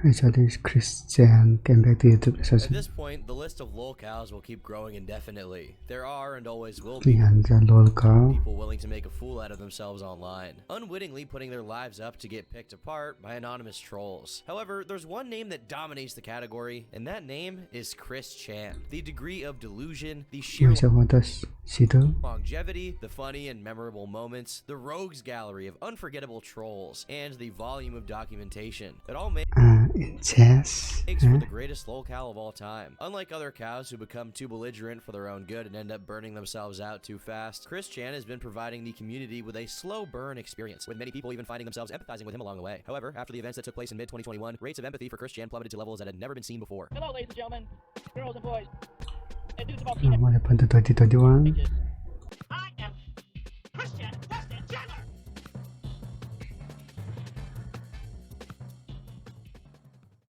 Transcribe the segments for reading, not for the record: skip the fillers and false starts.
Hi, so this is Christian. Came back to YouTube At session. this point, the list of lolcows will keep growing indefinitely. There are and always will Thì be hành ra lol có. people willing to make a fool out of themselves online, unwittingly putting their lives up to get picked apart by anonymous trolls. However, there's one name that dominates the category, and that name is chrischan. The degree of delusion, the sheer Mai sao hoa ta xí longevity, the funny and memorable moments, the rogues gallery of unforgettable trolls, and the volume of documentation. It all makes incest. for the greatest lolcow of all time. Unlike other cows who become too belligerent for their own good and end up burning themselves out too fast, chrischan has been providing the community with a slow burn experience, with many people even finding themselves empathizing with him along the way. However, after the events that took place in mid-2021, rates of empathy for chrischan plummeted to levels that had never been seen before. Hello, ladies and gentlemen, girls and boys, and dudes of all What happened to 2021? I am Christian Weston Chandler.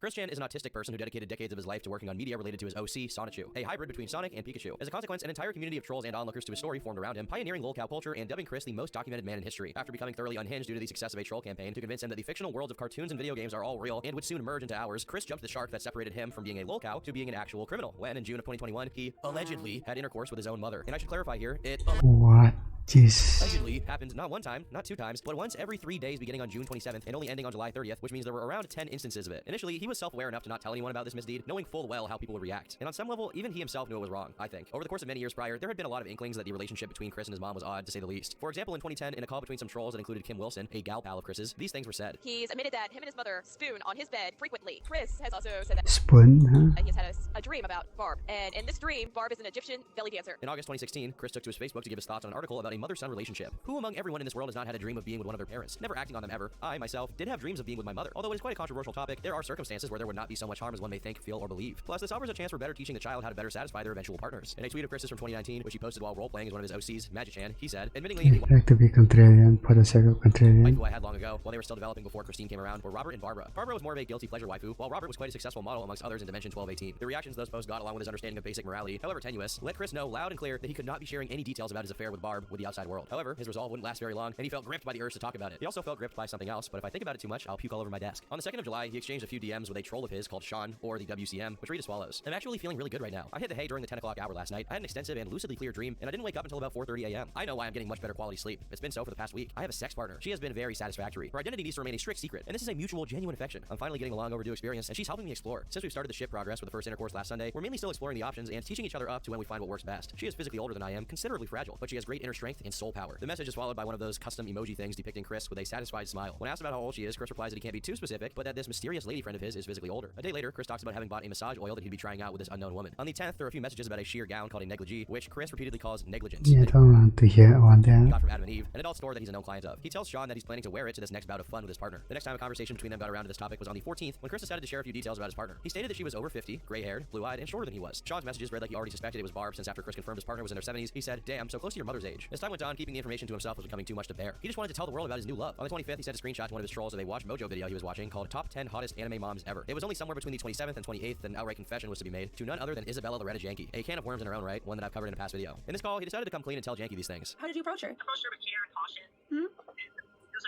chrischan is an autistic person who dedicated decades of his life to working on media related to his OC, Sonichu, a hybrid between Sonic and Pikachu. As a consequence, an entire community of trolls and onlookers to his story formed around him, pioneering lolcow culture and dubbing Chris the most documented man in history. After becoming thoroughly unhinged due to the success of a troll campaign to convince him that the fictional worlds of cartoons and video games are all real and would soon merge into ours, Chris jumped the shark that separated him from being a lolcow to being an actual criminal, when in June of 2021, he allegedly had intercourse with his own mother. And I should clarify here, it What is... allegedly happened not one time, not two times, but once every 3 days beginning on June 27th and only ending on July 30th, which means there were around 10 instances of it. Initially, he was self-aware enough to not tell anyone about this misdeed, knowing full well how people would react. And on some level, even he himself knew it was wrong, I think. Over the course of many years prior, there had been a lot of inklings that the relationship between Chris and his mom was odd, to say the least. For example, in 2010, in a call between some trolls that included Kim Wilson, a gal pal of Chris's, these things were said. He's admitted that him and his mother spoon on his bed frequently. Chris has also said that Spoon, huh? he's had a dream about Barb. And in this dream, Barb is an Egyptian belly dancer. In August 2016, Chris took to his Facebook to give his thoughts on an article about a mother-son relationship. Who among everyone in this world has not had a dream of being with one of their parents? Never acting on them ever. I, myself, did have dreams of being with my mother. Although it is quite a controversial topic, there are circumstances where there would not be so much harm as one may think, feel, or believe. Plus, this offers a chance for better teaching the child how to better satisfy their eventual partners. In a tweet of Chris's from 2019, which he posted while role-playing as one of his OCs, Magichan, he said, admittingly, Like to be contrarian for the sake of contrarian. waifu I had long ago, while they were still developing before Christine came around, were Robert and Barbara. Barbara was more of a guilty pleasure waifu, while Robert was quite a successful model amongst others in Dimension 1218. The reactions those posts got, along with his understanding of basic morality, however tenuous, let Chris know loud and clear that he could not be sharing any details about his affair with Barb with the outside world. However, his resolve wouldn't last very long, and he felt gripped by the urge to talk about it. He also felt gripped by something else, but if I think about it too much, I'll puke all over my desk. On the 2nd of July, he exchanged a few DMs with a troll of his called Sean, or the WCM, which read as follows. I'm actually feeling really good right now. I hit the hay during the 10 o'clock hour last night. I had an extensive and lucidly clear dream, and I didn't wake up until about 4:30 a.m. I know why I'm getting much better quality sleep. It's been so for the past week. I have a sex partner. She has been very satisfactory. Her identity needs to remain a strict secret, and this is a mutual, genuine affection. I'm finally getting a long overdue experience, and she's helping me explore. Since we've started the ship progress with the first intercourse last Sunday, we're mainly still exploring the options and teaching each other up to when we find what works best. She is physically older than I am, considerably fragile, but she has great inner strength and soul power. The message is followed by one of those custom emoji things depicting Chris with a satisfied smile. When asked about how old she is, Chris replies that he can't be too specific, but that this mysterious lady friend of his is physically older. A day later, Chris talks about having bought a massage oil that he'd be trying out with this unknown woman. On the 10th, there are a few messages about a sheer gown called a negligee, which Chris repeatedly calls negligence. Yeah, I don't want to hear on He that. got from Adam and Eve, an adult store that he's a known client of. He tells Sean that he's planning to wear it to this next bout of fun with his partner. The next time a conversation between them got around to this topic was on the 14th, when Chris decided to share a few details about his partner. He stated that she was over 50, gray-haired, blue-eyed, and shorter than he was. Sean's messages read like he already suspected it was Barb, since after Chris confirmed his partner was in their 70s, he said, "Damn, so close to your mother's age." As time went on, keeping the information to himself was becoming too much to bear. He just wanted to tell the world about his new love. On the 25th, he sent a screenshot to one of his trolls of a Watch Mojo video he was watching called Top 10 Hottest Anime Moms Ever. It was only somewhere between the 27th and 28th that an outright confession was to be made to none other than Isabella Loretta Janke, a can of worms in her own right, one that I've covered in a past video. In this call, he decided to come clean and tell Janke these things. How did you approach her? Approached her with care and caution. It was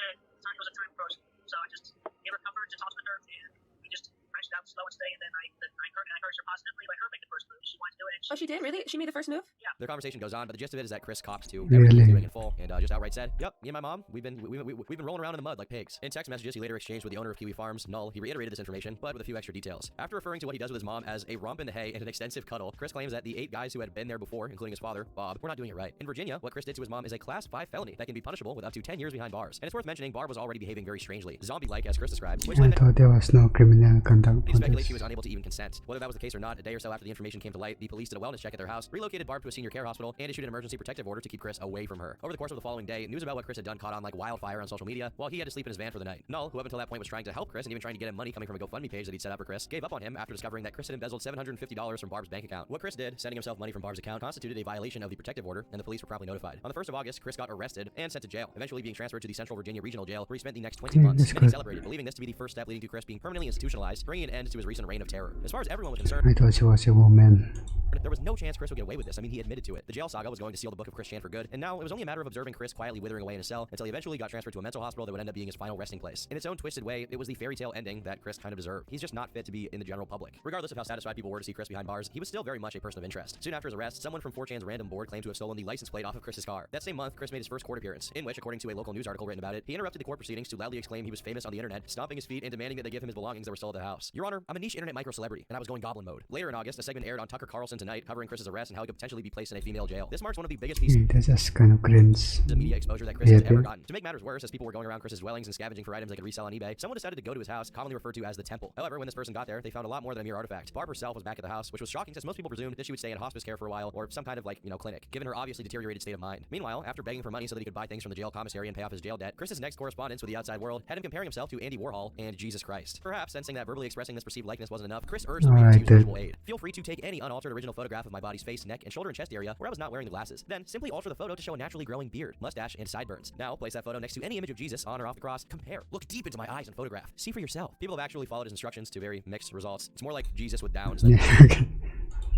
a time approach, so I just gave her comfort to talk with her, and we just branched out slow and steady, and then I encouraged her positively by her making the first move. She wanted to do it. Oh, she did? Really? She made the first move? Their conversation goes on, but the gist of it is that Chris copped to Really? everything he's doing in full, and just outright said, "Yep, me and my mom, we've been rolling around in the mud like pigs." In text messages he later exchanged with the owner of Kiwi Farms, Null, he reiterated this information, but with a few extra details. After referring to what he does with his mom as a romp in the hay and an extensive cuddle, Chris claims that the 8 guys who had been there before, including his father, Bob, were not doing it right. In Virginia, what Chris did to his mom is a Class 5 felony that can be punishable with up to 10 years behind bars. And it's worth mentioning Barb was already behaving very strangely, zombie-like as Chris described, which I led thought there was no criminal conduct to for speculate this. she was unable to even consent. Whether that was the case or not, a day or so after the information came to light, the police did a wellness check at their house, relocated Barb to a senior care hospital, and issued an emergency protective order to keep Chris away from her. Over the course of the following day, news about what Chris had done caught on like wildfire on social media, while he had to sleep in his van for the night. Null, who up until that point was trying to help Chris and even trying to get him money coming from a GoFundMe page that he'd set up for Chris, gave up on him after discovering that Chris had embezzled $750 from Barb's bank account. What Chris did, sending himself money from Barb's account, constituted a violation of the protective order, and the police were promptly notified. On the 1st of August, Chris got arrested and sent to jail, eventually being transferred to the Central Virginia Regional Jail, where he spent the next 20 Yeah, months. that's Many good. celebrated, believing this to be the first step leading to Chris being permanently institutionalized, bringing an end to his recent reign of terror. As far as everyone was concerned, I thought she was a woman. There was no chance Chris would get away with this. I mean, he admitted to it. The jail saga was going to seal the book of chrischan for good, and now it was only a matter of observing Chris quietly withering away in a cell until he eventually got transferred to a mental hospital that would end up being his final resting place. In its own twisted way, it was the fairy tale ending that Chris kind of deserved. He's just not fit to be in the general public. Regardless of how satisfied people were to see Chris behind bars, he was still very much a person of interest. Soon after his arrest, someone from 4chan's random board claimed to have stolen the license plate off of Chris's car. That same month, Chris made his first court appearance, in which, according to a local news article written about it, he interrupted the court proceedings to loudly exclaim he was famous on the internet, stomping his feet and demanding that they give him his belongings that were still at the house. Your Honor, I'm a niche internet micro-celebrity, and I was going goblin mode. Later in August, a segment aired on Tucker Carlson Tonight covering Chris's arrest and how he could potentially be placed in a female jail. This marks one of the biggest pieces That's just kind of cringe. the media exposure that Chris has ever gotten. To make matters worse, as people were going around Chris's dwellings and scavenging for items they could resell on eBay, someone decided to go to his house, commonly referred to as the Temple. However, when this person got there, they found a lot more than a mere artifact. Barb herself was back at the house, which was shocking since most people presumed that she would stay in hospice care for a while or some kind of clinic, given her obviously deteriorated state of mind. Meanwhile, after begging for money so that he could buy things from the jail commissary and pay off his jail debt, Chris's next correspondence with the outside world had him comparing himself to Andy Warhol and Jesus Christ. Perhaps sensing that verbally expressing this perceived likeness wasn't enough, Chris urged the reader to use visual aid. Feel free to take any unaltered original photograph of my body's face, neck, and shoulder and chest area where I was not wearing the glasses. Then simply alter the photo to show a naturally growing beard, mustache, and sideburns. Now place that photo next to any image of Jesus on or off the cross. Compare. Look deep into my eyes and photograph. See for yourself. People have actually followed his instructions to very mixed results. It's more like Jesus with Downs than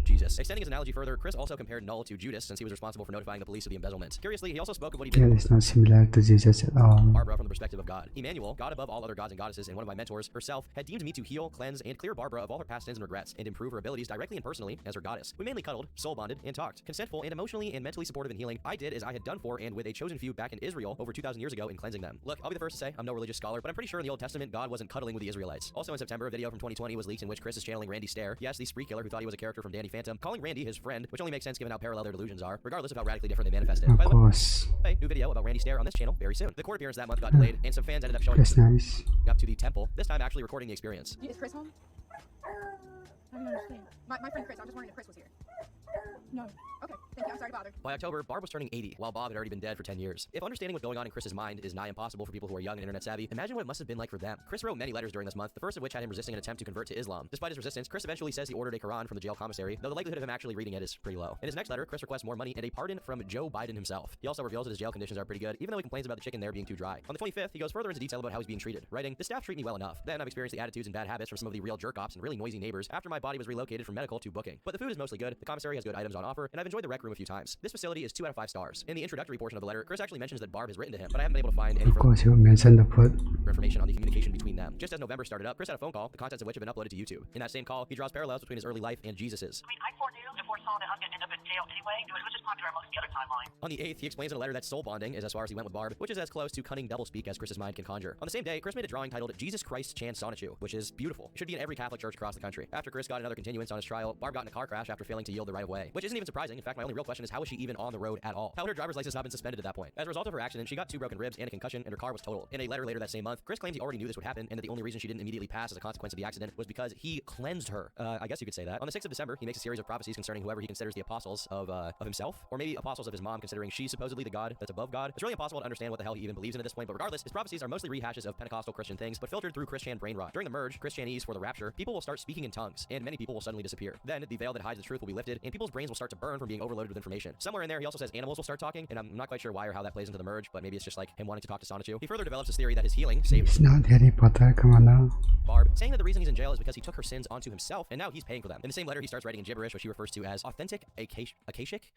Jesus. Extending his analogy further, Chris also compared Null to Judas since he was responsible for notifying the police of the embezzlement. Curiously, he also spoke of what he did It's not similar to Jesus at all. Barbara from the perspective of God. Emmanuel, God above all other gods and goddesses, and one of my mentors, herself, had deemed me to heal, cleanse, and clear Barbara of all her past sins and regrets, and improve her abilities directly and personally as her goddess. We mainly cuddled, soul bonded, and talked. Consentful and emotionally and mentally supportive in healing, I did as I had done for and with a chosen few back in Israel over 2,000 years ago in cleansing them. Look, I'll be the first to say, I'm no religious scholar, but I'm pretty sure in the Old Testament, God wasn't cuddling with the Israelites. Also in September, a video from 2020 was leaked in which Chris is channeling Randy Stair, yes, the spree killer who thought he was a character from Danny Phantom, calling Randy his friend, which only makes sense given how parallel their delusions are, regardless of how radically different they manifested. Of By the course. way, new video about Randy Stair on this channel very soon. The court appearance that month got delayed, and some fans ended up showing That's nice. up to the temple, this time actually recording the experience. Is Chris home? I don't understand. My friend Chris, I'm just wondering if Chris was here. No. Okay, thank you. I'm sorry to bother. By October, Barb was turning 80, while Bob had already been dead for 10 years. If understanding what's going on in Chris's mind is nigh impossible for people who are young and internet savvy, imagine what it must have been like for them. Chris wrote many letters during this month, the first of which had him resisting an attempt to convert to Islam. Despite his resistance, Chris eventually says he ordered a Quran from the jail commissary, though the likelihood of him actually reading it is pretty low. In his next letter, Chris requests more money and a pardon from Joe Biden himself. He also reveals that his jail conditions are pretty good, even though he complains about the chicken there being too dry. On the 25th, he goes further into detail about how he's being treated, writing, "The staff treat me well enough. Then I've experienced the attitudes and bad habits from some of the real jerk-offs and really noisy neighbors after my body was relocated from medical to booking. But the food is mostly good, the commissary has good items on offer, and I've enjoyed the rec room a few times. This facility is 2 out of 5 stars." In the introductory portion of the letter, Chris actually mentions that Barb has written to him, but I haven't been able to find any Of course, you mentioned the food. information on the communication between them. Just as November started up, Chris had a phone call, the contents of which have been uploaded to YouTube. In that same call, he draws parallels between his early life and Jesus's. I mean, I foreknew and foresaw that I was going to end up in jail anyway. It was just popular amongst the other timeline. On the 8th, he explains in a letter that soul bonding is as far as he went with Barb, which is as close to cunning doublespeak as Chris's mind can conjure. On the same day, Chris made a drawing titled Jesus Christ Chan Sonichu, which is beautiful. It should be in every Catholic church across the country. After Chris got another continuance on his trial, Barb got in a car crash after failing to yield the right of way, which isn't even surprising. In fact, my only real question is how was she even on the road at all? How had her driver's license not been suspended at that point? As a result of her accident, she got 2 broken ribs and a concussion, and her car was totaled. In a letter later that same month, Chris claimed he already knew this would happen, and that the only reason she didn't immediately pass as a consequence of the accident was because he cleansed her. I guess you could say that. On the 6th of December, he makes a series of prophecies concerning whoever he considers the apostles of himself, or maybe apostles of his mom, considering she's supposedly the God that's above God. It's really impossible to understand what the hell he even believes in at this point, but regardless, his prophecies are mostly rehashes of Pentecostal Christian things, but filtered through Christian brain rot. During the merge, Christianese for the rapture, people will start speaking in tongues, and many people will suddenly disappear. Then, the veil that hides the truth will be lifted, and people's brains will start to burn from being overloaded with information. Somewhere in there, he also says animals will start talking, and I'm not quite sure why or how that plays into the merge, but maybe it's just like him wanting to talk to Sonichu. He further develops his theory that his healing saved It's not Harry Potter, come on now. Barb, saying that the reason he's in jail is because he took her sins onto himself, and now he's paying for them. In the same letter, he starts writing in gibberish, which he refers to as authentic Akashic?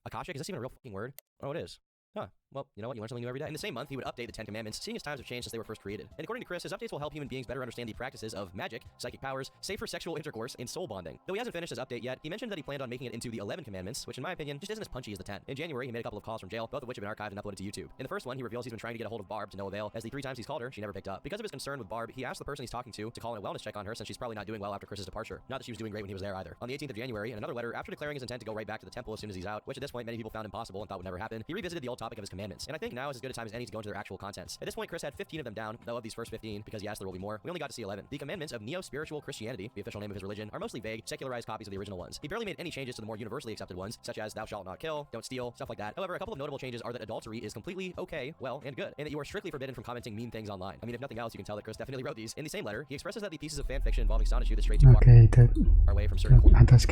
Akashic? Is this even a real fucking word? Oh, it is. Huh. Well, you know what? You learn something new every day. In the same month, he would update the 10 Commandments, seeing as times have changed since they were first created. And according to Chris, his updates will help human beings better understand the practices of magic, psychic powers, safer sexual intercourse, and soul bonding. Though he hasn't finished his update yet, he mentioned that he planned on making it into the 11 Commandments, which in my opinion just isn't as punchy as the 10. In January, he made a couple of calls from jail, both of which have been archived and uploaded to YouTube. In the first one, he reveals he's been trying to get a hold of Barb to no avail, as the 3 times he's called her, she never picked up. Because of his concern with Barb, he asked the person he's talking to call in a wellness check on her since she's probably not doing well after Chris's departure. Not that she was doing great when he was there either. On the 18th of January, in another letter, after declaring his intent to go right back to the temple as soon as he's out, which at this point many people found impossible and thought would never happen, he revisited the old topic of his commandments. And I think now is as good a time as any to go into their actual contents. At this point, Chris had 15 of them down, though of these first 15, because yes, there will be more, we only got to see 11. The commandments of neo-spiritual Christianity, the official name of his religion, are mostly vague, secularized copies of the original ones. He barely made any changes to the more universally accepted ones, such as thou shalt not kill, don't steal, stuff like that. However, a couple of notable changes are that adultery is completely okay, well, and good, and that you are strictly forbidden from commenting mean things online. I mean, if nothing else, you can tell that Chris definitely wrote these. In the same letter, he expresses that the pieces of fan fiction involving Sonichu that stray too Okay, that far away from certain others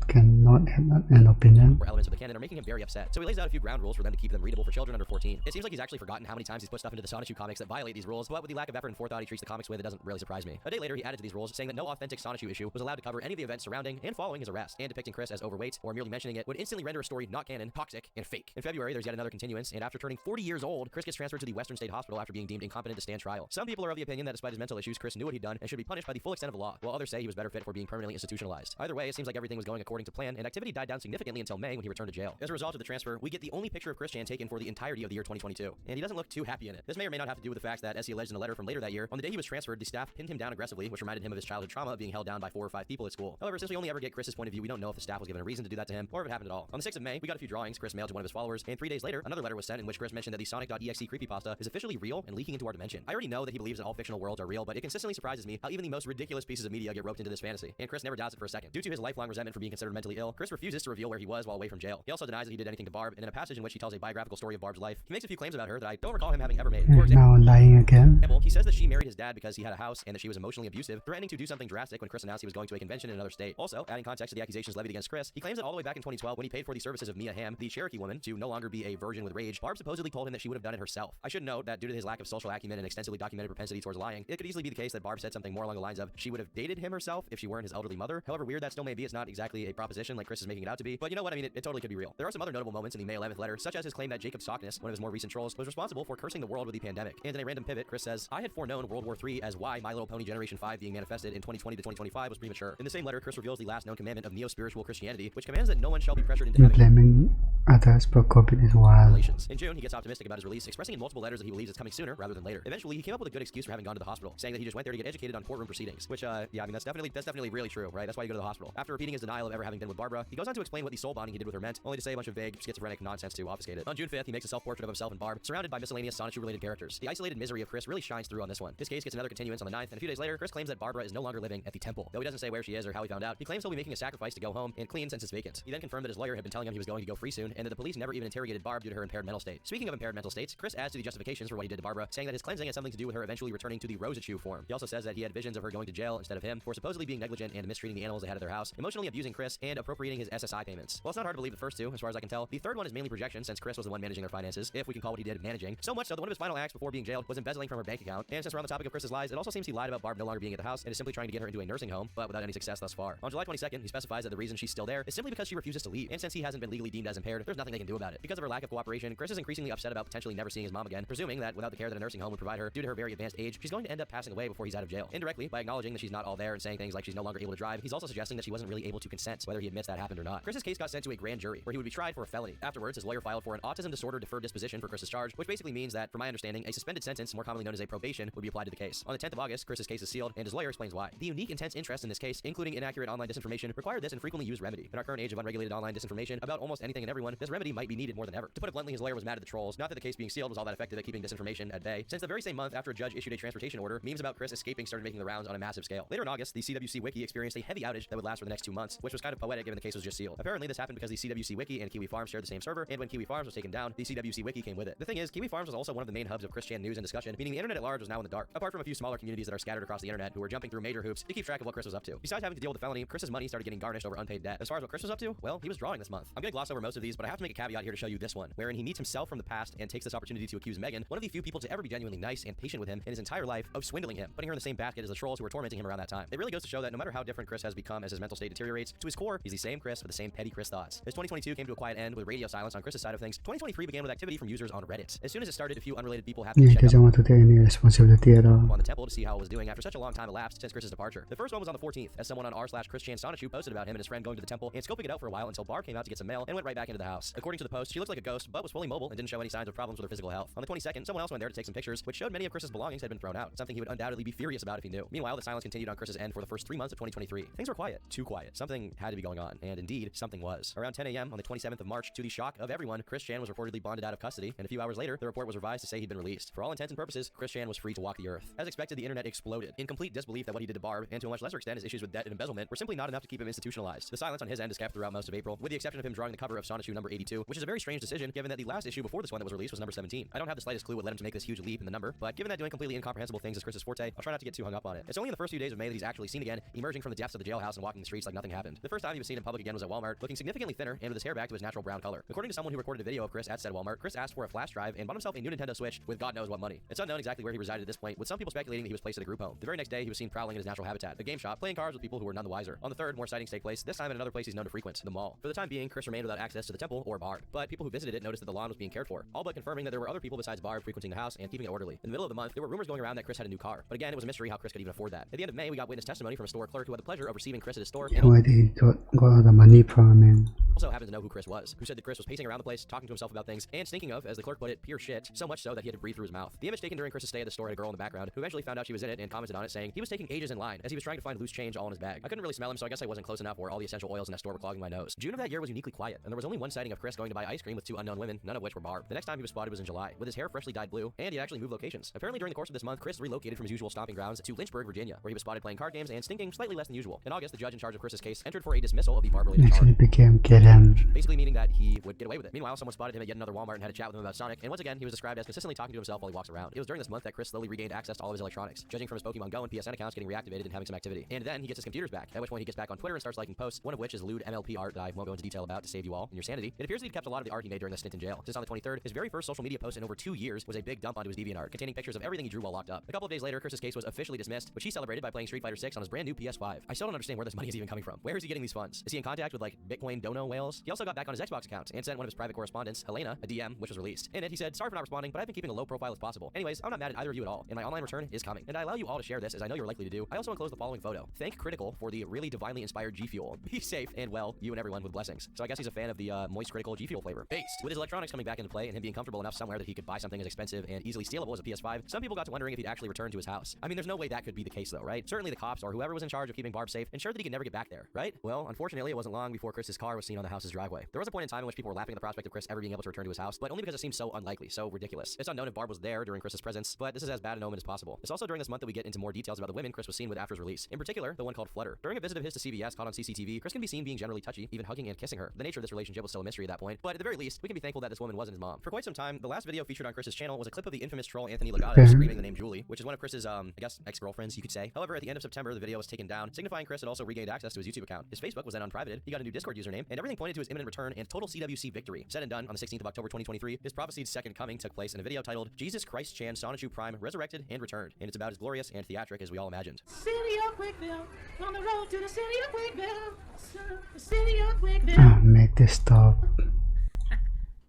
cannot have an opinion. elements of the canon are making him very upset. So he lays out a few ground rules for them to keep them readable for children under 14. It seems like he's actually forgotten how many times he's put stuff into the Sonichu comics that violate these rules, but with the lack of effort and forethought he treats the comics with, it doesn't really surprise me. A day later, he added to these rules, saying that no authentic Sonichu issue was allowed to cover any of the events surrounding and following his arrest, and depicting Chris as overweight or merely mentioning it would instantly render a story not canon, toxic, and fake. In February, there's yet another continuance, and after turning 40 years old, Chris gets transferred to the Western State Hospital after being deemed incompetent to stand trial. Some people are of the opinion that despite his mental issues, Chris knew what he'd done and should be punished by the full extent of the law, while others say he was better fit for being permanently institutionalized. Either way, it seems like everything was going according to plan, and activity died down significantly until May when he returned to jail. As a result of the transfer, we get the only picture of chrischan taken for the entirety of the year 2022, and he doesn't look too happy in it. This may or may not have to do with the fact that, as he alleged in a letter from later that year, on the day he was transferred, the staff pinned him down aggressively, which reminded him of his childhood trauma of being held down by 4 or 5 people at school. However, since we only ever get Chris's point of view, we don't know if the staff was given a reason to do that to him, or if it happened at all. On the 6th of May, we got a few drawings Chris mailed to one of his followers, and 3 days later, another letter was sent in which Chris mentioned that the Sonic.exe creepypasta is officially real and leaking into our dimension. I already know that he believes that all fictional worlds are real, but it consistently surprises me how even the most ridiculous pieces of media get roped into this fantasy, and Chris never doubts it for a second. Due to his lifelong resentment for being considered mentally ill, Chris refuses to reveal where he was while away from jail. He also denies that he did anything to Barb, and in a passage in which he tells a biographical story of Barb's life, he makes a few claims about her that I don't recall him having ever made. For He's now lying again. example, he says that she married his dad because he had a house and that she was emotionally abusive, threatening to do something drastic when Chris announced he was going to a convention in another state. Also, adding context to the accusations levied against Chris, he claims that all the way back in 2012, when he paid for the services of Mia Hamm, the Cherokee woman, to no longer be a virgin with rage, Barb supposedly told him that she would have done it herself. I should note that due to his lack of social acumen and extensively documented propensity towards lying, it could easily be the case that Barb said something more along the lines of she would have dated him herself if she weren't his elderly mother. However weird that still may be, it's not exactly a proposition like Chris is making it out to be, but you know what I mean, it totally could be real. There are some other notable moments in the May 11th letter, such as his claim that Jacob Sockness, one of his more recent trolls, was responsible for cursing the world with the pandemic. And in a random pivot, Chris says, I had foreknown World War III as why My Little Pony Generation 5 being manifested in 2020 to 2025 was premature. In the same letter, Chris reveals the last known commandment of neo-spiritual Christianity, which commands that no one shall be pressured into You're having blaming others for COVID is wild. relations. In June, he gets optimistic about his release, expressing in multiple letters that he believes it's coming sooner rather than later. Eventually, he came up with a good excuse for having gone to the hospital, saying that he just went there to get educated on courtroom proceedings, which, yeah, I mean, that's definitely really true, right? That's why you go to the hospital. After repeating his denial of ever having been with Barbara, he goes on to explain what the soul bonding he did with her meant, only to say a bunch of vague, schizophrenic nonsense to obfuscate it. On June 5th, he makes a self-portrait of himself and Barb, surrounded by miscellaneous Sonichu-related characters. The isolated misery of Chris really shines through on this one. His case gets another continuance on the 9th, and a few days later, Chris claims that Barbara is no longer living at the temple. Though he doesn't say where she is or how he found out, he claims he'll be making a sacrifice to go home and clean since it's vacant. He then confirmed that his lawyer had been telling him he was going to go free soon, and that the police never even interrogated Barb due to her impaired mental state. Speaking of impaired mental states, Chris adds to the justifications for what he did to Barbara, saying that his cleansing had something to do with her eventually returning to the Rosichu form. He also says that he had visions of her going to jail instead of him for supposedly being negligent and mistreating the animals they had at their house, emotionally abusing Chris, and appropriating his SSI payments. Well, it's not hard to believe the first two, as far as I can tell. The third one is mainly projection, since Chris was the one managing their finances, if we can call what he did managing. So much so that one of his final acts before being jailed was embezzling from her bank account. And since we're on the topic of Chris's lies, it also seems he lied about Barb no longer being at the house and is simply trying to get her into a nursing home, but without any success thus far. On July 22nd, he specifies that the reason she's still there is simply because she refuses to leave, and since he hasn't been legally deemed as impaired, there's nothing they can do about it. Because of her lack of cooperation, Chris is increasingly upset about potentially never seeing his mom again, presuming that without the care that a nursing home would provide her due to her very advanced age, she's going to end up passing away before he's out of jail. Indirectly, by acknowledging that she's not all there and saying things like she's no longer able to drive, he's also suggesting that she wasn't really able to consent, whether he admits that happened or not. Chris's case got sent to a grand jury, where he would be tried for a felony. Afterwards, his lawyer filed for an autism disorder deferred disposition for Chris's charge, which basically means that, from my understanding, a suspended sentence, more commonly known as a probation, would be applied to the case. On the 10th of August, Chris's case is sealed, and his lawyer explains why. The unique intense interest in this case, including inaccurate online disinformation, required this infrequently used remedy. In our current age of unregulated online disinformation about almost anything and everyone, this remedy might be needed more than ever. To put it bluntly, his lawyer was mad at the trolls, not that the case being sealed was all that effective at keeping disinformation at bay, since the very same month after a judge issued a transportation order, memes about Chris escaping started making the rounds on a massive scale. Later in August, the CWC Wiki experienced a heavy outage that would last for the next 2 months, which was kind of poetic given the case was just sealed. Apparently, this happened because the CWC Wiki and Kiwi Farms shared the same server, and when Kiwi Farms was taken down, the CWC Wiki came with it. The thing is, Kiwi Farms was also one of the main hubs of chrischan news and discussion, meaning the internet at large was now in the dark, apart from a few smaller communities that are scattered across the internet who were jumping through major hoops to keep track of what Chris was up to. Besides having to deal with the felony, Chris's money started getting garnished over unpaid debt. As far as what Chris was up to, well, he was drawing this month. I'm gonna gloss over most of these, but I have to make a caveat here to show you this one, wherein he meets himself from the past and takes this opportunity to accuse Megan, one of the few people to ever be genuinely nice and patient with him in his entire life, of swindling him, putting her in the same basket as the trolls who were tormenting him around that time. It really goes to show that no matter how different Chris has become as his mental state deteriorates, to his core, he's the same Chris with the same petty Chris thoughts. As 2022 came to a quiet end with radio silence on Chris's side of things, 2023 began with activity from users on Reddit. As soon as it started, a few unrelated people happened He to check doesn't out want to take any responsibility at all. on the temple to see how it was doing after such a long time elapsed since Chris's departure. The first one was on the 14th, as someone on r/chrischan Sonichu posted about him and his friend going to the temple and scoping it out for a while until Barb came out to get some mail and went right back into the house. According to the post, she looked like a ghost, but was fully mobile and didn't show any signs of problems with her physical health. On the 22nd, someone else went there to take some pictures, which showed many of Chris's belongings had been thrown out, something he would undoubtedly be furious about if he knew. Meanwhile, the silence continued on Chris's end for the first 3 months of 2023. Things were quiet, too quiet. Something had to be going on, and indeed, something was. Around 10 a.m. on the 27th of March, to the shock of everyone, chrischan was reportedly bonded out of custody, and a few hours later, the report was revised to say he'd been released. For all intents and purposes, chrischan was free to walk the earth. As expected, the internet exploded, in complete disbelief that what he did to Barb, and to a much lesser extent his issues with debt and embezzlement, were simply not enough to keep him institutionalized. The silence on his end is kept throughout most of April, with the exception of him drawing the cover of Sonichu number 82, which is a very strange decision given that the last issue before this one that was released was number 17. I don't have the slightest clue what led him to make this huge leap in the number, but given that doing completely incomprehensible things is Chris's forte, I'll try not to get too hung up on it. It's only in the first few days of May that he's actually seen again, emerging from the depths of the jailhouse and walking the streets like nothing happened. The first time he was seen in public again was at Walmart, looking significantly thinner and with his hair back to his natural brown color. According to someone who recorded a video of Chris at said Walmart, Chris asked for a flash drive and bought himself a new Nintendo Switch with God knows what money. It's unknown exactly where he resided at this point, with some people speculating that he was placed at a group home. The very next day, he was seen prowling in his natural habitat, a game shop, playing cards with people who were none the wiser. On the third, more sightings take place, this time at another place he's known to frequent, the mall. For the time being, Chris remained without access to the temple or Barb, but people who visited it noticed that the lawn was being cared for, all but confirming that there were other people besides Barb frequenting the house and keeping it orderly. In the middle of the month, there were rumors going around that Chris had a new car, but again, it was a mystery how Chris could even afford that. At the end of May, we got witness testimony from a store clerk who had the pleasure of receiving Chris at his store. Where did he got all the money from, man? Also happened to know who Chris was, who said that Chris was pacing around the place, talking to himself about things, and stinking of, as the clerk put it, pure shit, so much so that he had to breathe through his mouth. The image taken during Chris's stay at the store had a girl in the background, who eventually found out she was in it and commented on it, saying he was taking ages in line, as he was trying to find loose change all in his bag. I couldn't really smell him, so I guess I wasn't close enough, or all the essential oils in that store were clogging my nose. June of that year was uniquely quiet, and there was only one sighting of Chris going to buy ice cream with two unknown women, none of which were Barb. The next time he was spotted was in July, with his hair freshly dyed blue, and he actually moved locations. Apparently during the course of this month, Chris relocated from his usual stomping grounds to Lynchburg, Virginia, where he was spotted playing card games and stinking slightly less than usual. In August, the judge in charge of Chris's case entered for a dismissal of the Barb-related Actually charge, became get him. basically meaning that he would get away with it. Meanwhile, someone spotted him at yet another Walmart and had a chat with him about Sonic, and once again, he was described as consistently talking to himself while he walks around. It was during this month that Chris slowly regained access to all of his electronics, judging from his Pokemon Go and PSN accounts getting reactivated and having some activity. And then he gets his computers back, at which point he gets back on Twitter and starts liking posts, one of which is lewd MLP art that I won't go into detail about to save you all and your sanity. It appears that he kept a lot of the art he made during the stint in jail. Just on the 23rd, his very first social media post in over 2 years was a big dump onto his DeviantArt, containing pictures of everything he drew while locked up. A couple of days later, Chris's case was officially dismissed, which he celebrated by playing Street Fighter 6 on his brand new PS5. I still don't understand where this money is even coming from. Where is he getting these funds? Is he in contact with like Bitcoin dono whales? He also got back on his Xbox account and sent one of his private correspondents, Helena, a DM, which was released. In it, he said, "Sorry for not responding, but I've been keeping a low profile as possible. Anyways, I'm not mad at either of you at all, and my online return is coming. And I allow you all to share this, as I know you're likely to do. I also enclose the following photo. Thank Critical for the really divinely inspired G Fuel. Be safe and well, you and everyone, with blessings." So I guess he's a fan of the moist Critical G Fuel flavor. Based. With his electronics coming back into play and him being comfortable enough somewhere that he could buy something as expensive and easily stealable as a PS5, some people got to wondering if he'd actually return to his house. I mean, there's no way that could be the case though, right? Certainly the cops or whoever was in charge of keeping Barb safe ensured that he could never get back there, right? Well, unfortunately, it wasn't long before Chris's car was seen on the house's driveway. There was a point in time in which people were laughing at the prospect of Chris ever being able to return to his house, but only because it seemed so unlikely, so ridiculous. It's unknown if Barb was there during Chris's presence, but this is as bad an omen as possible. It's also during this month that we get into more details about the women Chris was seen with after his release. In particular, the one called Flutter. During a visit of his to CVS caught on CCTV, Chris can be seen being generally touchy, even hugging and kissing her. The nature of this relationship was still a mystery at that point, but at the very least, we can be thankful that this woman wasn't his mom. For quite some time, the last video featured on Chris's channel was a clip of the infamous troll Anthony Legato screaming the name Julie, which is one of Chris's, I guess, ex-girlfriends, you could say. However, at the end of September, the video was taken down, signifying Chris had also regained access to his YouTube account. His Facebook was then unprivated, he got a new Discord username, and everything pointed to his imminent return and total CWC victory. Said and done on the 16th of October 2023, his prophesied second coming took place in a video titled Jesus Christ-chan Sonichu Prime Resurrected and Returned, and it's about as glorious and theatric as we all imagined. City of Quickville, on the road to the city of Quickville, the city of Quickville. Make this stop.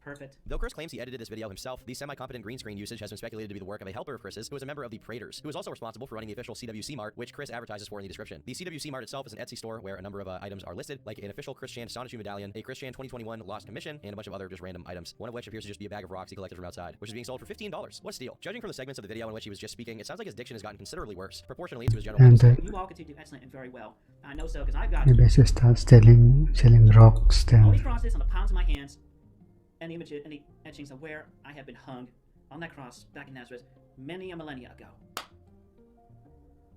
Perfect. Though Chris claims he edited this video himself, the semi-competent green screen usage has been speculated to be the work of a helper of Chris's, who is a member of the Praetors, who is also responsible for running the official CWC Mart, which Chris advertises for in the description. The CWC Mart itself is an Etsy store where a number of items are listed, like an official chrischan Sonichu medallion, a chrischan 2021 Lost Commission, and a bunch of other just random items, one of which appears to just be a bag of rocks he collected from outside, which is being sold for $15. What a steal. Judging from the segments of the video in which he was just speaking, it sounds like his diction has gotten considerably worse, proportionally to his general And You all continue to do excellent and very well. I know so, because I've got maybe I should start selling rocks all then. these crosses on the palms of my hands, and the images and the etchings of where I have been hung on that cross back in Nazareth many a millennia ago.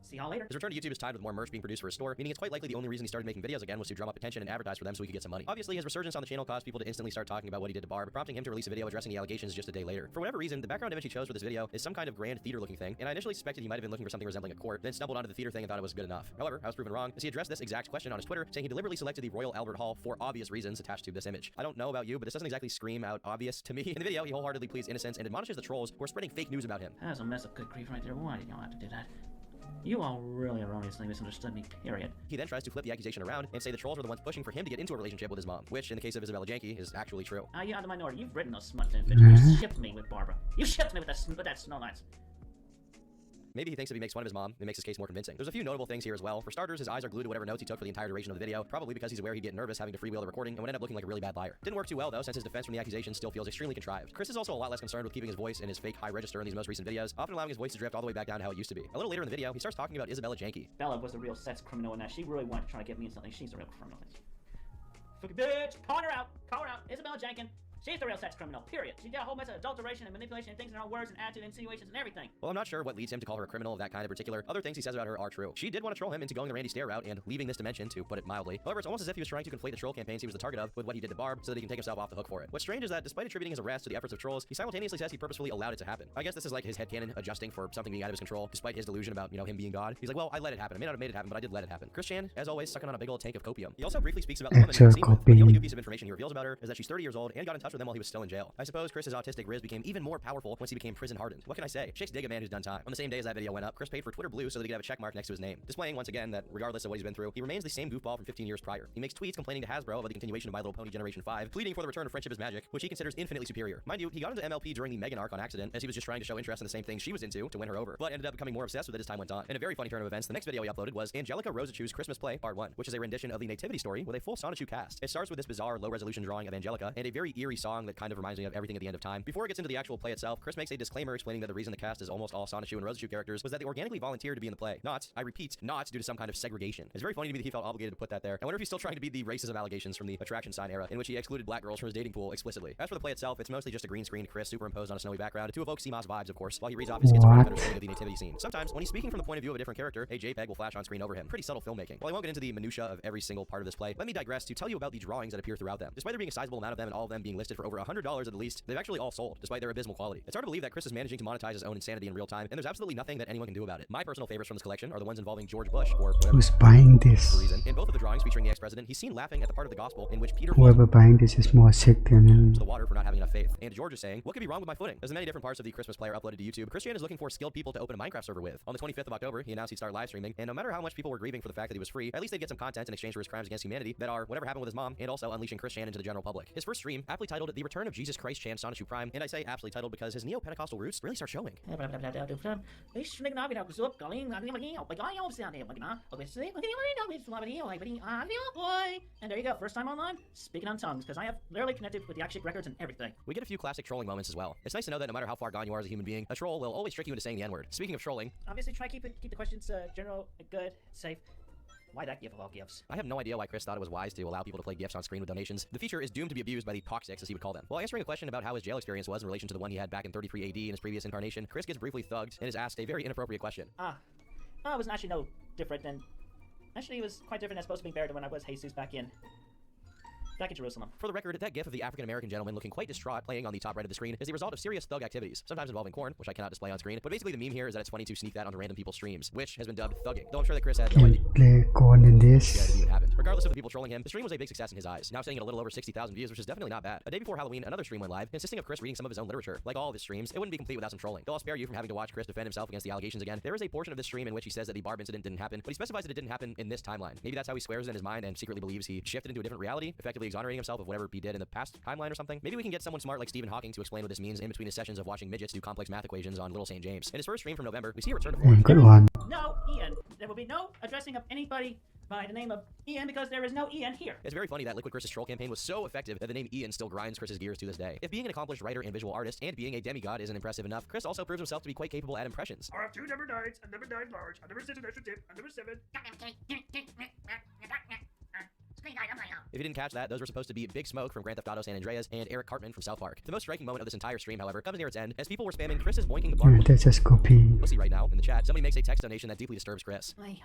See y'all later. His return to YouTube is tied with more merch being produced for his store, meaning it's quite likely the only reason he started making videos again was to drum up attention and advertise for them so he could get some money. Obviously, his resurgence on the channel caused people to instantly start talking about what he did to Barb, prompting him to release a video addressing the allegations just a day later. For whatever reason, the background image he chose for this video is some kind of grand theater-looking thing, and I initially suspected he might have been looking for something resembling a court, then stumbled onto the theater thing and thought it was good enough. However, I was proven wrong, as he addressed this exact question on his Twitter, saying he deliberately selected the Royal Albert Hall for obvious reasons attached to this image. I don't know about you, but this doesn't exactly scream out obvious to me. In the video, he wholeheartedly pleads innocence and admonishes the trolls who are spreading fake news about him. That's a mess of good grief right there. Why did y'all have to do that? You all really erroneously misunderstood me, period. He then tries to flip the accusation around and say the trolls were the ones pushing for him to get into a relationship with his mom, which, in the case of Isabella Janke, is actually true. You are the minority. You've written those smut fiction. You shipped me with Barbara. You shipped me with that Snow Knights. Maybe he thinks if he makes fun of his mom, it makes his case more convincing. There's a few notable things here as well. For starters, his eyes are glued to whatever notes he took for the entire duration of the video, probably because he's aware he'd get nervous having to freewheel the recording and would end up looking like a really bad liar. Didn't work too well though, since his defense from the accusation still feels extremely contrived. Chris is also a lot less concerned with keeping his voice in his fake high register in these most recent videos, often allowing his voice to drift all the way back down to how it used to be. A little later in the video, he starts talking about Isabella Janke. Bella was the real sex criminal in that. She really wanted to try to get me in something. She's the real criminal. Fucking bitch! Calling her out! Call her out! Isabella Janken! She's the real sex criminal, period. She did a whole mess of adulteration and manipulation and things in her own words and attitude, insinuations and everything. Well, I'm not sure what leads him to call her a criminal of that kind in particular. Other things he says about her are true. She did want to troll him into going the Randy Stair route and leaving this dimension, to put it mildly. However, it's almost as if he was trying to conflate the troll campaigns he was the target of with what he did to Barb so that he can take himself off the hook for it. What's strange is that despite attributing his arrest to the efforts of trolls, he simultaneously says he purposefully allowed it to happen. I guess this is like his headcanon adjusting for something being out of his control, despite his delusion about, him being God. He's like, well, I let it happen. I may not have made it happen, but I did let it happen. Chrischan, as always, sucking on a big old tank of copium. He also briefly speaks about the woman he was seen with, but the only new piece of information he reveals about her is that she's 30 years old and got in touch with him while he was still in jail. I suppose Chris's autistic riz became even more powerful once he became prison hardened. What can I say? Chicks dig a man who's done time. On the same day as that video went up, Chris paid for Twitter Blue so that he could have a check mark next to his name, displaying once again that regardless of what he's been through, he remains the same goofball from 15 years prior. He makes tweets complaining to Hasbro about the continuation of My Little Pony Generation 5, pleading for the return of Friendship is Magic, which he considers infinitely superior. Mind you, he got into MLP during the Megan arc on accident, as he was just trying to show interest in the same things she was into to win her over, but ended up becoming more obsessed with it as time went on. In a very funny turn of events, the next video he uploaded was Angelica Rosachu's Christmas Play Part 1, which is a rendition of the Nativity Story with a full Sonichu cast. It starts with this bizarre low-resolution drawing of Angelica and a very eerie song that kind of reminds me of Everything at the End of Time. Before it gets into the actual play itself, Chris makes a disclaimer explaining that the reason the cast is almost all Sonichu and Rosachu characters was that they organically volunteered to be in the play. Not, I repeat, not due to some kind of segregation. It's very funny to me that he felt obligated to put that there. I wonder if he's still trying to beat the racism allegations from the attraction sign era, in which he excluded black girls from his dating pool explicitly. As for the play itself, it's mostly just a green screen Chris superimposed on a snowy background to evoke CMOS vibes, of course, while he reads off his schizophrenic understanding of the nativity scene. Sometimes, when he's speaking from the point of view of a different character, a JPEG will flash on screen over him. Pretty subtle filmmaking. While I won't get into the minutia of every single part of this play, let me digress to tell you about the drawings that appear throughout them. Despite there being a sizable amount of them and all of them being listed for over $100 at the least, they've actually all sold, despite their abysmal quality. It's hard to believe that Chris is managing to monetize his own insanity in real time, and there's absolutely nothing that anyone can do about it. My personal favorites from this collection are the ones involving George Bush, or whatever Who's buying this? reason. In both of the drawings featuring the ex-president, he's seen laughing at the part of the gospel in which Peter Whoever buying this is more sick than him. to the water for not having enough faith. And George is saying, what could be wrong with my footing? As the many different parts of the Christmas player uploaded to YouTube, Chrischan is looking for skilled people to open a Minecraft server with. On the 25th of October, he announced he'd start live streaming, and no matter how much people were grieving for the fact that he was free, at least they'd get some content in exchange for his crimes against humanity that are whatever happened with his mom, and also unleashing Chrischan into the general public. His first stream, aptly titled The Return of Jesus Christ Chan Sonichu Prime, and I say aptly titled because his neo-Pentecostal roots really start showing. And there you go, first time online, speaking on tongues, because I have literally connected with the Akshik records and everything. We get a few classic trolling moments as well. It's nice to know that no matter how far gone you are as a human being, a troll will always trick you into saying the N-word. Speaking of trolling, Obviously, try keep the questions general, good, safe. Why that gift of all gifts? I have no idea why Chris thought it was wise to allow people to play gifts on screen with donations. The feature is doomed to be abused by the toxics, as he would call them. While answering a question about how his jail experience was in relation to the one he had back in 33 AD in his previous incarnation, Chris gets briefly thugged and is asked a very inappropriate question. It was actually no different than... Actually, it was quite different as supposed to be better than when I was Jesus back in Jerusalem. For the record, that gif of the African-American gentleman looking quite distraught playing on the top right of the screen is the result of serious thug activities, sometimes involving porn, which I cannot display on screen, but basically the meme here is that it's funny to sneak that onto random people's streams, which has been dubbed thugging, though I'm sure that Chris had no idea Play corn in it this. even happened. Regardless of the people trolling him, the stream was a big success in his eyes, now sitting at a little over 60,000 views, which is definitely not bad. A day before Halloween, another stream went live, consisting of Chris reading some of his own literature. Like all of his streams, it wouldn't be complete without some trolling. Though I'll spare you from having to watch Chris defend himself against the allegations again, there is a portion of this stream in which he says that the Barb incident didn't happen, but he specifies that it didn't happen in this timeline. Maybe that's how he swears in his mind and secretly believes he shifted into a different reality, effectively exonerating himself of whatever he did in the past timeline or something. Maybe we can get someone smart like Stephen Hawking to explain what this means in between his sessions of watching midgets do complex math equations on Little St. James. In his first stream from November, we see a return to form. Good one. No Ian. There will be no addressing of anybody by the name of Ian because there is no Ian here. It's very funny that Liquid Chris's troll campaign was so effective that the name Ian still grinds Chris's gears to this day. If being an accomplished writer and visual artist and being a demigod isn't impressive enough, Chris also proves himself to be quite capable at impressions. I have 2 number 9s, a number 9 large, a number 6 extra tip, a number 7. If you didn't catch that, those were supposed to be Big Smoke from Grand Theft Auto San Andreas and Eric Cartman from South Park. The most striking moment of this entire stream, however, comes near its end as people were spamming Chris is boinking the bar. That's just copy. You'll see right now in the chat, somebody makes a text donation that deeply disturbs Chris. Hi.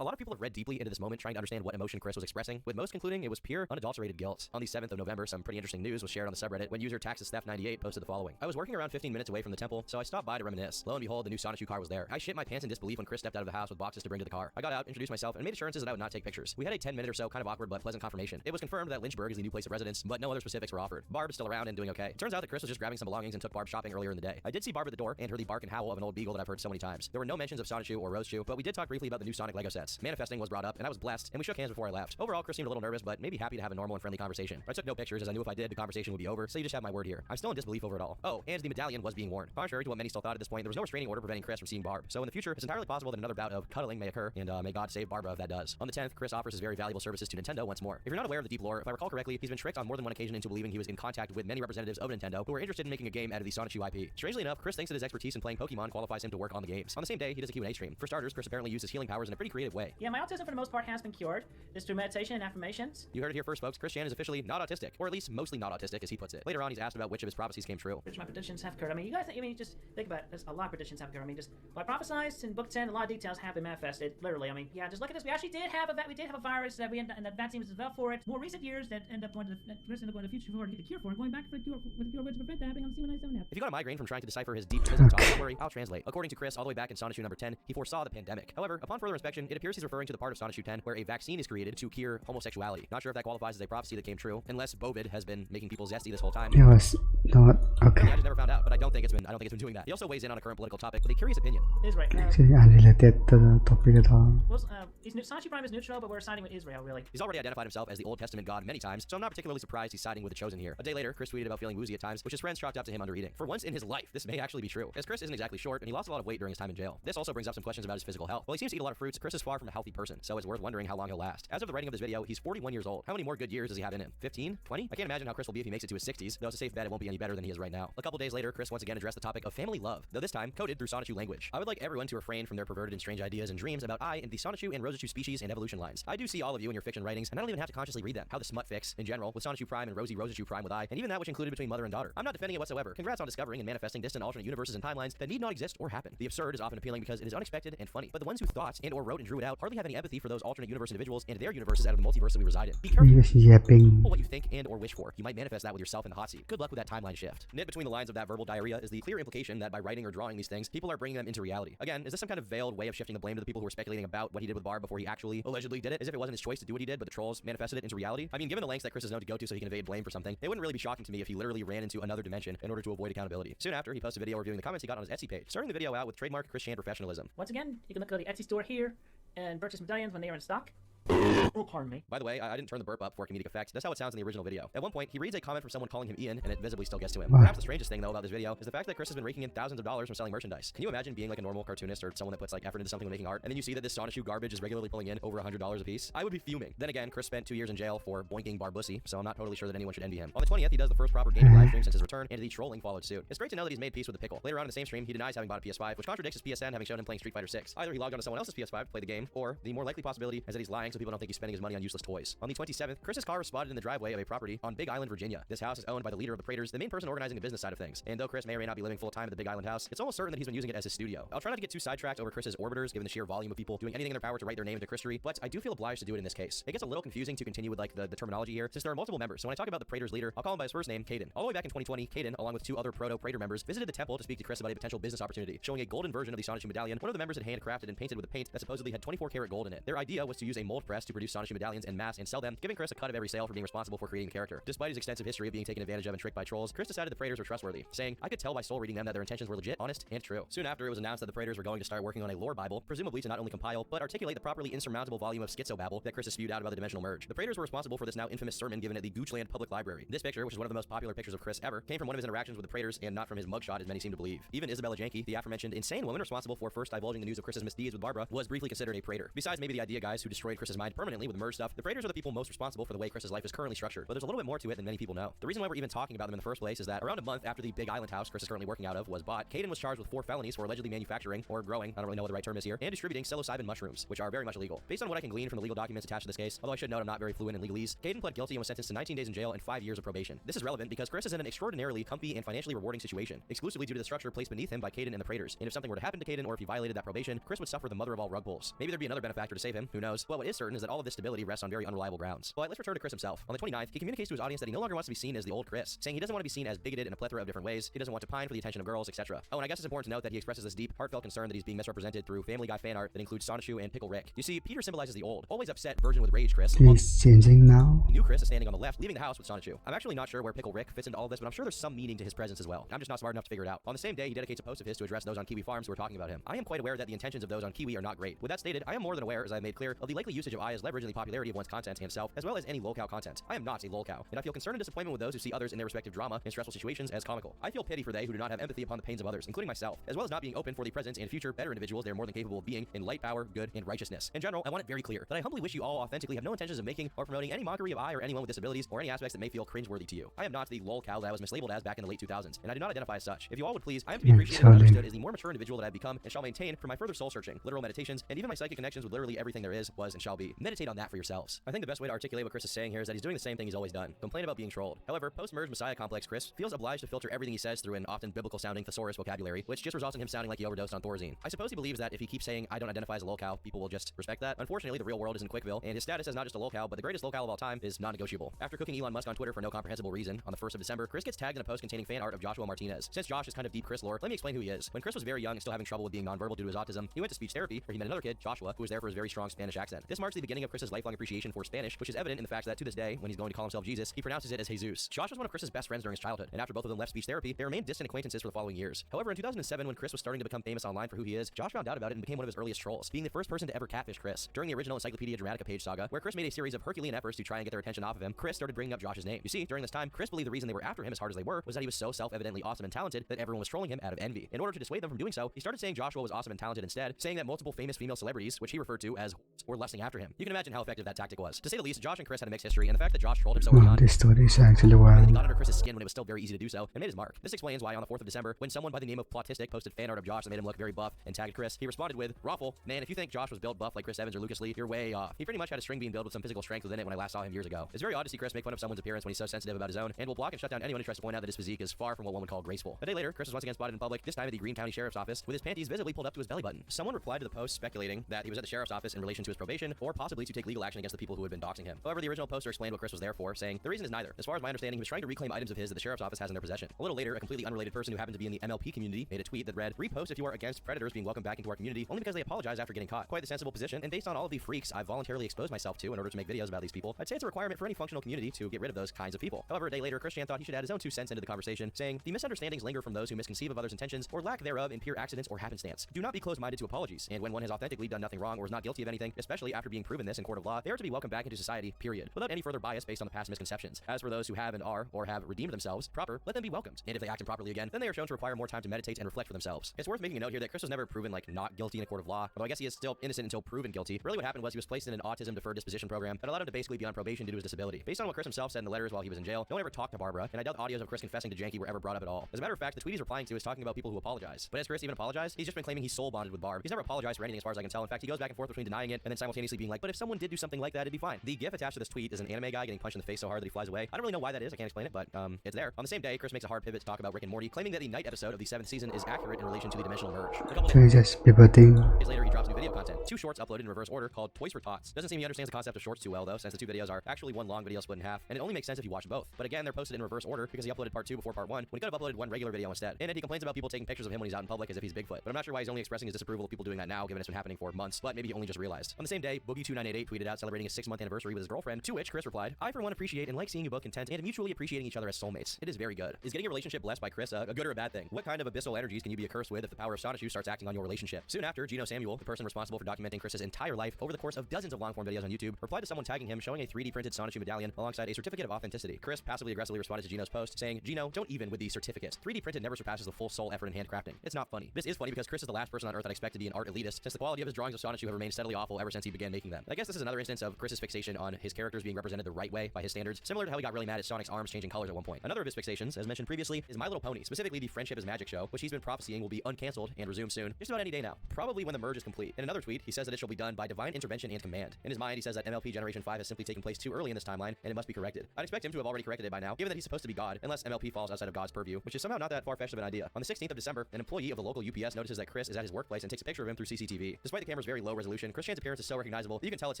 A lot of people have read deeply into this moment trying to understand what emotion Chris was expressing, with most concluding it was pure, unadulterated guilt. On the 7th of November, some pretty interesting news was shared on the subreddit when user TaxesTheft98 posted the following. I was working around 15 minutes away from the temple, so I stopped by to reminisce. Lo and behold, the new Sonichu car was there. I shit my pants in disbelief when Chris stepped out of the house with boxes to bring to the car. I got out, introduced myself, and made assurances that I would not take pictures. We had a 10-minute or so kind of awkward but pleasant confirmation. It was confirmed that Lynchburg is the new place of residence, but no other specifics were offered. Barb is still around and doing okay. It turns out that Chris was just grabbing some belongings and took Barb shopping earlier in the day. I did see Barb at the door and heard the bark and howl of an old beagle that I've heard so many times. There were no mentions of Sonichu or Rosechu, but we did talk briefly about the new Sonic Lego sets. Manifesting was brought up, and I was blessed, and we shook hands before I left. Overall, Chris seemed a little nervous, but maybe happy to have a normal and friendly conversation. I took no pictures as I knew if I did, the conversation would be over, so you just have my word here. I'm still in disbelief over it all. Oh, and the medallion was being worn. Contrary to what many still thought at this point, there was no restraining order preventing Chris from seeing Barb. So in the future, it's entirely possible that another bout of cuddling may occur, and may God save Barbara if that does. On the 10th, Chris offers his very valuable services to Nintendo once more. If you're not aware of the deep lore, if I recall correctly, he's been tricked on more than one occasion into believing he was in contact with many representatives of Nintendo who were interested in making a game out of the Sonichu IP. Strangely enough, Chris thinks that his expertise in playing Pokemon qualifies him to work on the games. On the same day, he does a Q&A stream. For starters, Chris apparently uses healing powers in a pretty creative way. way. Yeah, my autism for the most part has been cured. Just through meditation and affirmations. You heard it here first, folks. Chrischan is officially not autistic, or at least mostly not autistic, as he puts it. Later on, he's asked about which of his prophecies came true. Which my predictions have occurred. I mean, you guys, just think about it. There's a lot of predictions have occurred. I mean, just what I prophesized in book 10, a lot of details have been manifested. Literally, I mean, yeah, just look at this. We actually did have a virus that and the vaccine was developed for it. More recent years that end up going to the future forward to get the cure for it. Going back for the cure to prevent that happening on C197 now. If you got a migraine from trying to decipher his deep physical talk, don't worry, I'll translate. According to Chris, all the way back in Sonnet number 10, he foresaw the pandemic. However, upon further inspection, it appears he's referring to the part of Sonnet 10 where a vaccine is created to cure homosexuality. Not sure if that qualifies as a prophecy that came true, unless Bovid has been making people zesty this whole time. It was not okay. I just never found out, but I don't think it's been doing that. He also weighs in on a current political topic with a curious opinion. Is right. Actually, unrelated to the topic at all. Well, Sanchi Prime is neutral, but we're siding with Israel, really. He's already identified himself as the Old Testament God many times, so I'm not particularly surprised he's siding with the chosen here. A day later, Chris tweeted about feeling woozy at times, which his friends chalked up to him under eating. For once in his life, this may actually be true, as Chris isn't exactly short, and he lost a lot of weight during his time in jail. This also brings up some questions about his physical health. While he seems to eat a lot of fruits, Chris is far from a healthy person, so it's worth wondering how long he'll last. As of the writing of this video, he's 41 years old. How many more good years does he have in him? 15? 20? I can't imagine how Chris will be if he makes it to his 60s, though it's a safe bet it won't be any better than he is right now. A couple days later, Chris once again addressed the topic of family love, though this time coded through Sonichu language. I would like everyone to refrain from their perverted and strange ideas and dreams about I and the Sonichu and Rosichu species and evolution lines. I do see all of you in your fiction writings, and I don't even have to consciously read them. How the smut fix, in general, with Sonichu Prime and Rosichu Prime with I, and even that which included between mother and daughter. I'm not defending it whatsoever. Congrats on discovering and manifesting distant alternate universes and timelines that need not exist or happen. The absurd is often appealing because it is unexpected and funny, but the ones who thought and or wrote and drew it out hardly have any empathy for those alternate universe individuals and their universes out of the multiverse that we reside in. Be careful. He was yapping. What you think and or wish for. You might manifest that with yourself in the hot seat. Good luck with that timeline shift. Knit between the lines of that verbal diarrhea is the clear implication that by writing or drawing these things, people are bringing them into reality. Again, is this some kind of veiled way of shifting the blame to the people who are speculating about what he did with Barb before he actually allegedly did it, as if it wasn't his choice to do what he did, but the trolls manifested it into reality? I mean, given the lengths that Chris is known to go to so he can evade blame for something, it wouldn't really be shocking to me if he literally ran into another dimension in order to avoid accountability. Soon after, he posted a video reviewing the comments he got on his Etsy page, starting the video out with trademark chrischan professionalism. Once again, you can look at the Etsy store here and purchase medallions when they are in stock. Oh, pardon me. By the way, I didn't turn the burp up for comedic effect. That's how it sounds in the original video. At one point, he reads a comment from someone calling him Ian, and it visibly still gets to him. Wow. Perhaps the strangest thing, though, about this video is the fact that Chris has been raking in thousands of dollars from selling merchandise. Can you imagine being like a normal cartoonist or someone that puts like effort into something when making art, and then you see that this Sonichu garbage is regularly pulling in over $100 a piece? I would be fuming. Then again, Chris spent 2 years in jail for boinking Barbussy, so I'm not totally sure that anyone should envy him. On the 20th, he does the first proper gaming live stream since his return, and the trolling followed suit. It's great to know that he's made peace with the pickle. Later on in the same stream, he denies having bought a PS5, which contradicts his PSN having shown him playing Street Fighter 6. Either he logged onto someone else's PS5 to play the game, or the more likely possibility is that he's lying so people don't think he's spending his money on useless toys. On the 27th, Chris's car was spotted in the driveway of a property on Big Island, Virginia. This house is owned by the leader of the Praetors, the main person organizing the business side of things. And though Chris may or may not be living full time at the Big Island house, it's almost certain that he's been using it as his studio. I'll try not to get too sidetracked over Chris's orbiters, given the sheer volume of people doing anything in their power to write their name into Christery, but I do feel obliged to do it in this case. It gets a little confusing to continue with like the terminology here, since there are multiple members. So when I talk about the Praetors leader, I'll call him by his first name, Caden. All the way back in 2020, Caden, along with 2 other proto-Praetor members, visited the temple to speak to Chris about a potential business opportunity, showing a golden version of the Sonichu medallion. One of the members had handcrafted and painted with a paint that supposedly had 24-karat gold in it. Their idea was to use a mold press to produce Sonichu medallions en masse and sell them, giving Chris a cut of every sale for being responsible for creating the character. Despite his extensive history of being taken advantage of and tricked by trolls, Chris decided the Praetors were trustworthy, saying, I could tell by soul reading them that their intentions were legit, honest, and true. Soon after, it was announced that the Praetors were going to start working on a lore Bible, presumably to not only compile, but articulate the properly insurmountable volume of schizobabble that Chris has spewed out about the dimensional merge. The Praetors were responsible for this now infamous sermon given at the Goochland Public Library. This picture, which is one of the most popular pictures of Chris ever, came from one of his interactions with the Praetors and not from his mugshot as many seem to believe. Even Isabella Janke, the aforementioned insane woman responsible for first divulging the news of Chris's misdeeds with Barbara, was briefly considered a Praetor. Besides maybe the idea guys who destroyed Chris's mind permanently with the merge stuff, the Praetors are the people most responsible for the way Chris's life is currently structured. But there's a little bit more to it than many people know. The reason why we're even talking about them in the first place is that around a month after the Big Island house Chris is currently working out of was bought, Caden was charged with 4 felonies for allegedly manufacturing or growing, I don't really know what the right term is here, and distributing psilocybin mushrooms, which are very much illegal. Based on what I can glean from the legal documents attached to this case, although I should note I'm not very fluent in legalese, Caden pled guilty and was sentenced to 19 days in jail and 5 years of probation. This is relevant because Chris is in an extraordinarily comfy and financially rewarding situation, exclusively due to the structure placed beneath him by Caden and the Praetors. And if something were to happen to Caden or if he violated that probation, Chris would suffer the mother of all rug pulls. Maybe there'd be another benefactor to save him, who knows? But what is certain is that all of this stability rests on very unreliable grounds. But let's return to Chris himself. On the 29th, he communicates to his audience that he no longer wants to be seen as the old Chris, saying he doesn't want to be seen as bigoted in a plethora of different ways, he doesn't want to pine for the attention of girls, etc. Oh, and I guess it's important to note that he expresses this deep, heartfelt concern that he's being misrepresented through Family Guy fan art that includes Sonichu and Pickle Rick. You see, Peter symbolizes the old, always upset virgin with rage Chris. He's changing now. New Chris is standing on the left, leaving the house with Sonichu. I'm actually not sure where Pickle Rick fits into all of this, but I'm sure there's some meaning to his presence as well. I'm just not smart enough to figure it out. On the same day, he dedicates a post of his to address those on Kiwi Farms who are talking about him. I am quite aware that the intentions of those on Kiwi are not great. With that stated, I am more than aware, as I made clear, of the likely usage usage of I as leverage in the popularity of one's content and self, as well as any lolcow content. I am not a lolcow, and I feel concern and disappointment with those who see others in their respective drama and stressful situations as comical. I feel pity for they who do not have empathy upon the pains of others, including myself, as well as not being open for the present and future better individuals they are more than capable of being in light, power, good, and righteousness. In general, I want it very clear that I humbly wish you all authentically have no intentions of making or promoting any mockery of I or anyone with disabilities or any aspects that may feel cringeworthy to you. I am not the lolcow that I was mislabeled as back in the late 2000s, and I do not identify as such. If you all would please, I am to be appreciated and understood as the more mature individual that I've become and shall maintain for my further soul searching, literal meditations, and even my psychic connections with literally everything there is, was, and shall be. Meditate on that for yourselves. I think the best way to articulate what Chris is saying here is that he's doing the same thing he's always done. Complain about being trolled. However, post-merge Messiah complex Chris feels obliged to filter everything he says through an often biblical-sounding thesaurus vocabulary, which just results in him sounding like he overdosed on Thorazine. I suppose he believes that if he keeps saying I don't identify as a lolcow, people will just respect that. Unfortunately, the real world is in Quickville, and his status as not just a lolcow, but the greatest lolcow of all time is non-negotiable. After cooking Elon Musk on Twitter for no comprehensible reason, on the 1st of December, Chris gets tagged in a post containing fan art of Joshua Martinez. Since Josh is kind of deep Chris lore, let me explain who he is. When Chris was very young and still having trouble with being nonverbal due to his autism, he went to speech therapy, where he met another kid, Joshua, who was there for his very strong Spanish accent. This marks the beginning of Chris's lifelong appreciation for Spanish, which is evident in the fact that to this day, when he's going to call himself Jesus, he pronounces it as Jesus. Josh was one of Chris's best friends during his childhood, and after both of them left speech therapy, they remained distant acquaintances for the following years. However, in 2007, when Chris was starting to become famous online for who he is, Josh found out about it and became one of his earliest trolls, being the first person to ever catfish Chris. During the original Encyclopedia Dramatica page saga, where Chris made a series of Herculean efforts to try and get their attention off of him, Chris started bringing up Josh's name. You see, during this time, Chris believed the reason they were after him as hard as they were was that he was so self-evidently awesome and talented that everyone was trolling him out of envy. In order to dissuade them from doing so, he started saying Joshua was awesome and talented instead, saying that multiple famous female celebrities, which he referred to as were lusting after him. You can imagine how effective that tactic was. To say the least, Josh and Chris had a mixed history, and the fact that Josh trolled him so early Wow, on, this story is actually and then he wild. got under Chris's skin when it was still very easy to do so, and made his mark. This explains why on the 4th of December, when someone by the name of Plotistic posted fan art of Josh that made him look very buff and tagged Chris, he responded with, "Raffle, man, if you think Josh was built buff like Chris Evans or Lucas Lee, you're way off." He pretty much had a string being built with some physical strength within it when I last saw him years ago. It's very odd to see Chris make fun of someone's appearance when he's so sensitive about his own, and will block and shut down anyone who tries to point out that his physique is far from what one would call graceful. A day later, Chris was once again spotted in public, this time at the Greene County Sheriff's Office, with his panties visibly pulled up to his belly button. Someone replied to the post speculating that he was at the Sheriff's Office in relation to his probation, or possibly to take legal action against the people who had been doxing him. However, the original poster explained what Chris was there for, saying, "The reason is neither. As far as my understanding, he was trying to reclaim items of his that the Sheriff's Office has in their possession." A little later, a completely unrelated person who happened to be in the MLP community made a tweet that read, "Repost if you are against predators being welcomed back into our community only because they apologize after getting caught." Quite the sensible position, and based on all of the freaks I've voluntarily exposed myself to in order to make videos about these people, I'd say it's a requirement for any functional community to get rid of those kinds of people. However, a day later, Chrischan thought he should add his own 2 cents into the conversation, saying, "The misunderstandings linger from those who misconceive of others' intentions or lack thereof in pure accidents or happenstance. Do not be closed-minded to apologies, and when one has authentically done nothing wrong or is not guilty of anything, especially after being proven this in court of law, they are to be welcomed back into society, period, without any further bias based on the past misconceptions. As for those who have and are, or have redeemed themselves, proper, let them be welcomed. And if they act improperly again, then they are shown to require more time to meditate and reflect for themselves." It's worth making a note here that Chris was never proven, like, not guilty in a court of law, although I guess he is still innocent until proven guilty. Really what happened was he was placed in an autism deferred disposition program that allowed him to basically be on probation due to his disability. Based on what Chris himself said in the letters while he was in jail, no one ever talked to Barbara, and I doubt the audios of Chris confessing to Janky were ever brought up at all. As a matter of fact, the tweet he's replying to is talking about people who apologize. But has Chris even apologized? He's just been claiming he's soul bonded with Barb. He's never apologized for anything as far as I can tell. In fact, he goes back and forth between denying it and then simultaneously being like, "But if someone did do something like that, it'd be fine." The gif attached to this tweet is an anime guy getting punched in the face so hard that he flies away. I don't really know why that is, I can't explain it, but it's there. On the same day, Chris makes a hard pivot to talk about Rick and Morty, claiming that the night episode of the 7th season is accurate in relation to the dimensional merge. A couple So it's just people think. days later, he drops new video content. 2 shorts uploaded in reverse order called Toys for Tots. Doesn't seem he understands the concept of shorts too well, though, since the 2 videos are actually one long video split in half, and it only makes sense if you watch both. But again, they're posted in reverse order because he uploaded part 2 before part 1, when he could have uploaded one regular video instead. And he complains about people taking pictures of him when he's out in public as if he's Bigfoot. But I'm not sure why he's only expressing his disapproval of people doing that now, given it's been happening for months, but maybe he only just realized. On the same day, Boogie2988 tweeted out celebrating his 6-month anniversary with his girlfriend, to which Chris replied, "I for one appreciate and like seeing you both content and mutually appreciating each other as soulmates. It is very good." Is getting a relationship blessed by Chris a good or a bad thing? What kind of abyssal energies can you be accursed with if the power of Sonichu starts acting on your relationship? Soon after, Gino Samuel, the person responsible for documenting Chris's entire life over the course of dozens of long-form videos on YouTube, replied to someone tagging him showing a 3D printed Sonichu medallion alongside a certificate of authenticity. Chris passively aggressively responded to Gino's post, saying, "Gino, don't even with the certificate. 3D printed never surpasses the full soul effort in handcrafting. It's not funny." This is funny because Chris is the last person on earth I'd expect to be an art elitist, since the quality of his drawings of Sonichu have remained steadily awful ever since he began making them. I guess this is another instance of Chris's fixation on his characters being represented the right way by his standards, similar to how he got really mad at Sonic's arms changing colors at one point. Another of his fixations, as mentioned previously, is My Little Pony, specifically the Friendship is Magic show, which he's been prophesying will be uncancelled and resume soon, just about any day now, probably when the merge is complete. In another tweet, he says that it shall be done by divine intervention and command. In his mind, he says that MLP Generation 5 has simply taken place too early in this timeline, and it must be corrected. I'd expect him to have already corrected it by now, given that he's supposed to be God, unless MLP falls outside of God's purview, which is somehow not that far-fetched of an idea. On the 16th of December, an employee of the local UPS notices that Chris is at his workplace and takes a picture of him through CCTV. Despite the camera's very low resolution, Chrischan's appearance is so recognizable that you can tell it's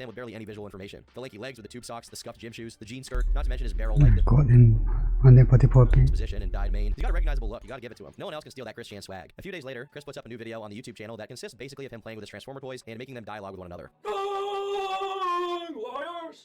him with barely any visual information. The lanky legs with the tube socks, the scuffed gym shoes, the jean skirt, not to mention his barrel-like กดเล่นอันนี้44 ปี position and dyed mane. He's got a recognizable look. You gotta give it to him. No one else can steal that Chrischan swag. A few days later, Chris puts up a new video on the YouTube channel that consists basically of him playing with his Transformer toys and making them dialogue with one another. Young warriors!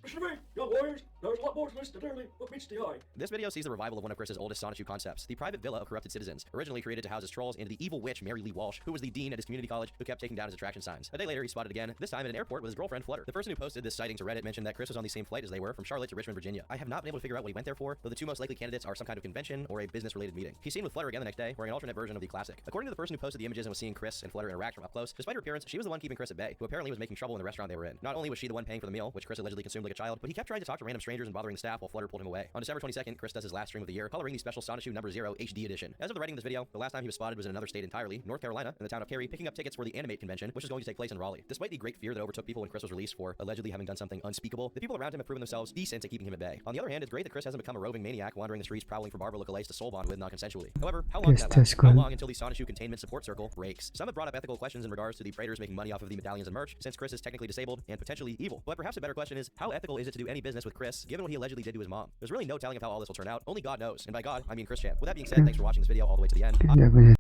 Listen to me, young warriors. There's a lot more to this than early what meets the eye. This video sees the revival of one of Chris's oldest Sonichu concepts, the private villa of corrupted citizens, originally created to house his trolls and the evil witch Mary Lee Walsh, who was the dean at his community college who kept taking down his attraction signs. A day later, he spotted again, this time at an airport with his girlfriend Flutter. The person who posted this sighting to Reddit mentioned that Chris was on the same flight as they were from Charlotte to Richmond, Virginia. I have not been able to figure out what he went there for, though the two most likely candidates are some kind of convention or a business-related meeting. He's seen with Flutter again the next day, wearing an alternate version of the classic. According to the person who posted the images and was seeing Chris and Flutter interact from up close, despite her appearance, she was the one keeping Chris at bay, who apparently was making trouble in the restaurant they were in. Not only was she the one paying for the meal, which Chris allegedly consumed like a child, but he kept trying to talk to random strangers and bothering the staff while Flutter pulled him away. On December 22nd, Chris does his last stream of the year, coloring the special Sonichu number 0 HD edition. As of the writing of this video, the last time he was spotted was in another state entirely, North Carolina, in the town of Cary, picking up tickets for the Animate convention, which is going to take place in Raleigh. Despite the great fear that overtook people when Chris was released for allegedly having done something unspeakable, the people around him have proven themselves decent at keeping him at bay. On the other hand, it's great that Chris hasn't become a roving maniac wandering the streets prowling for Barbara lookalikes to soul bond with non-consensually. However, how long Yes, can that that's last? How good. long until the Sonichu containment support circle breaks? Some have brought up ethical questions in regards to the Praetors making money off of the medallions and merch, since Chris is technically disabled and potentially evil. But perhaps a better question is, how ethical is it to do any business with Chris, given what he allegedly did to his mom? There's really no telling of how all this will turn out. Only God knows. And by God, I mean chrischan. With that being said, thanks for watching this video all the way to the end. Definitely.